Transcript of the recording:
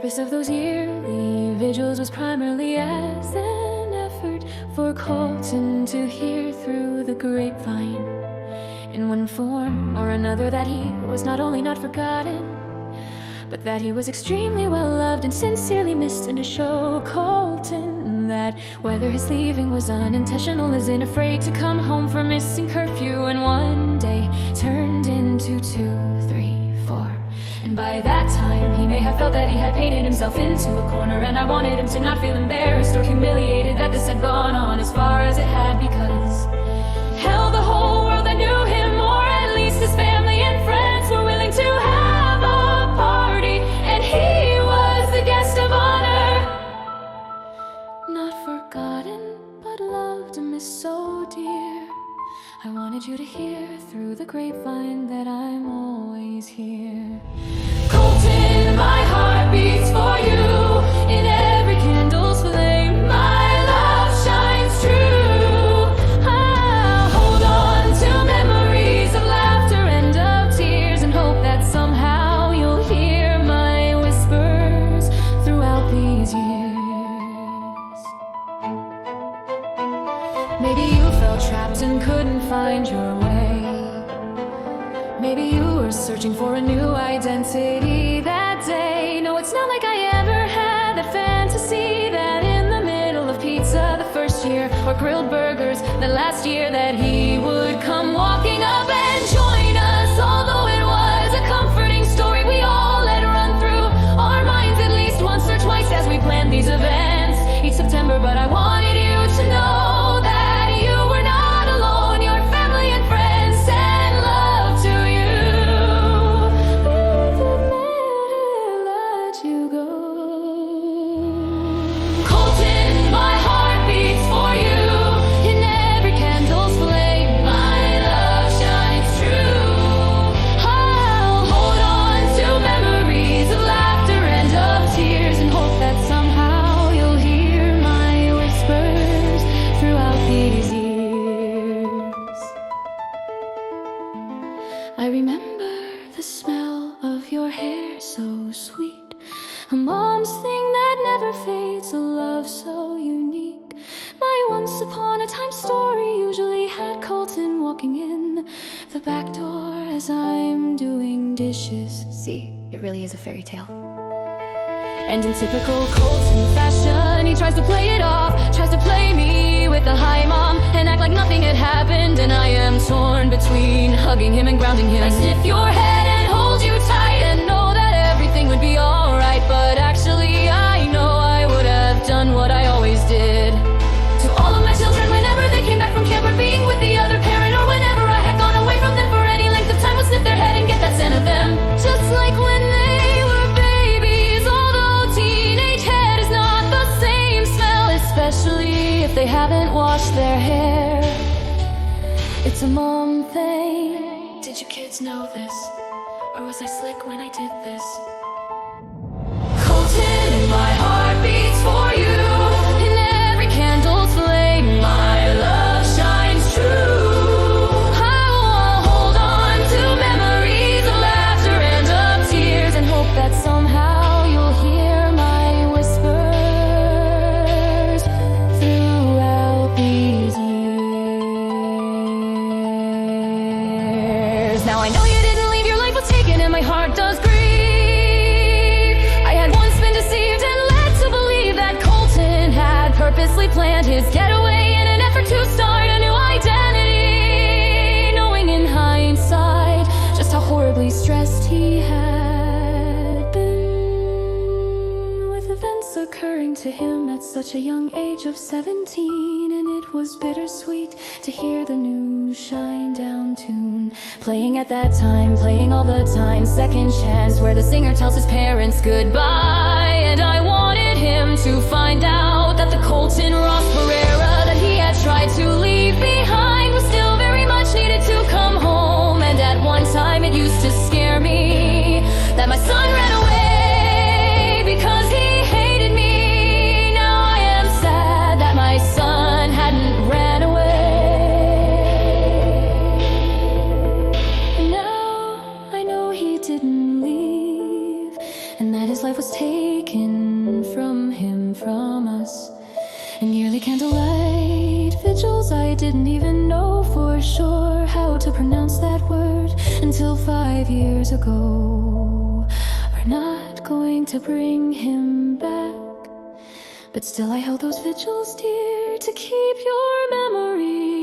purpose of those yearly vigils was primarily as an effort for Colton to hear through the grapevine, in one form or another, that he was not only not forgotten, but that he was extremely well loved and sincerely missed, and to show Colton that whether his leaving was unintentional, isn't afraid to come home for missing curfew. And one day turned into 2, 3, 4, and by that time he may have felt that he had painted himself into a corner, and I wanted him to not feel embarrassed or humiliated that this had gone on as far as it had, because hell, the whole world that knew him, or at least his family and friends, were willing to have a party, and he was the guest of honor. Not forgotten, but loved and missed so dear. I wanted you to hear through the grapevine that I'm always here. Colton, my heart beats for you. In every candle's flame, my love shines true. I'll hold on to memories of laughter and of tears, and hope that somehow you'll hear my whispers throughout these years. Maybe you felt trapped and couldn't find your way. Maybe you were searching for a new identity that day. No, it's not like I ever had that fantasy that in the middle of pizza the first year, or grilled burgers the last year, that he would come walking up and join us. Although it was a comforting story we all let run through our minds at least once or twice as we planned these events each September. But I wanted you to know that you were not alone. Your family and friends send love to you. Never let you go. Colton, my heart beats for you. In every candle's flame, my love shines true. I'll hold on to memories of laughter and of tears, and hope that somehow you'll hear my whispers throughout these years. I remember the smell of your hair, so sweet, a mom's thing that never fades, a love so unique. My once upon a time story usually had Colton walking in the back door as I'm doing dishes. See, it really is a fairy tale. And in typical Colton fashion, he tries to play it off, tries to play me with a hi mom, and act like nothing had happened. And I am torn between hugging him and grounding him. I sniff your head and hold you tight, and know that everything would be alright. But actually I know I would have done what I always did to all of my children whenever they came back from camp, or being with the other parent, or whenever I had gone away from them for any length of time, would sniff their head and get that scent of them. Just like when they were babies, although teenage head is not the same smell, especially if they haven't washed their hair. It's a mom thing. Did you kids know this? Or was I slick when I did this? Colton, my heart beats for you. In every candle's flame, my love shines true. I'll hold on to memories of laughter and of tears, and hope that somehow you'll hear my whispers throughout these years. Now I know you didn't leave, your life was taken, and my heart does grieve. I had once been deceived and led to believe that Colton had purposely planned his getaway in an effort to start a new identity, knowing in hindsight just how horribly stressed he had been, with events occurring to him at such a young age of 17. And it was bittersweet to hear the new Shinedown tune playing at that time, playing all the time. Second Chance, where the singer tells his parents goodbye. And I wanted him to find out that the Colton Ross Pereira that he had tried to leave behind was still very much needed to come home. And at one time it used to scare me that my son ran away because he hated me. Now I am sad that my son hadn't ran away. And now I know he didn't leave, and that his life was taken taken from him, from us. And yearly candlelight vigils, I didn't even know for sure how to pronounce that word until 5 years ago. We're not going to bring him back, but still I held those vigils dear to keep your memory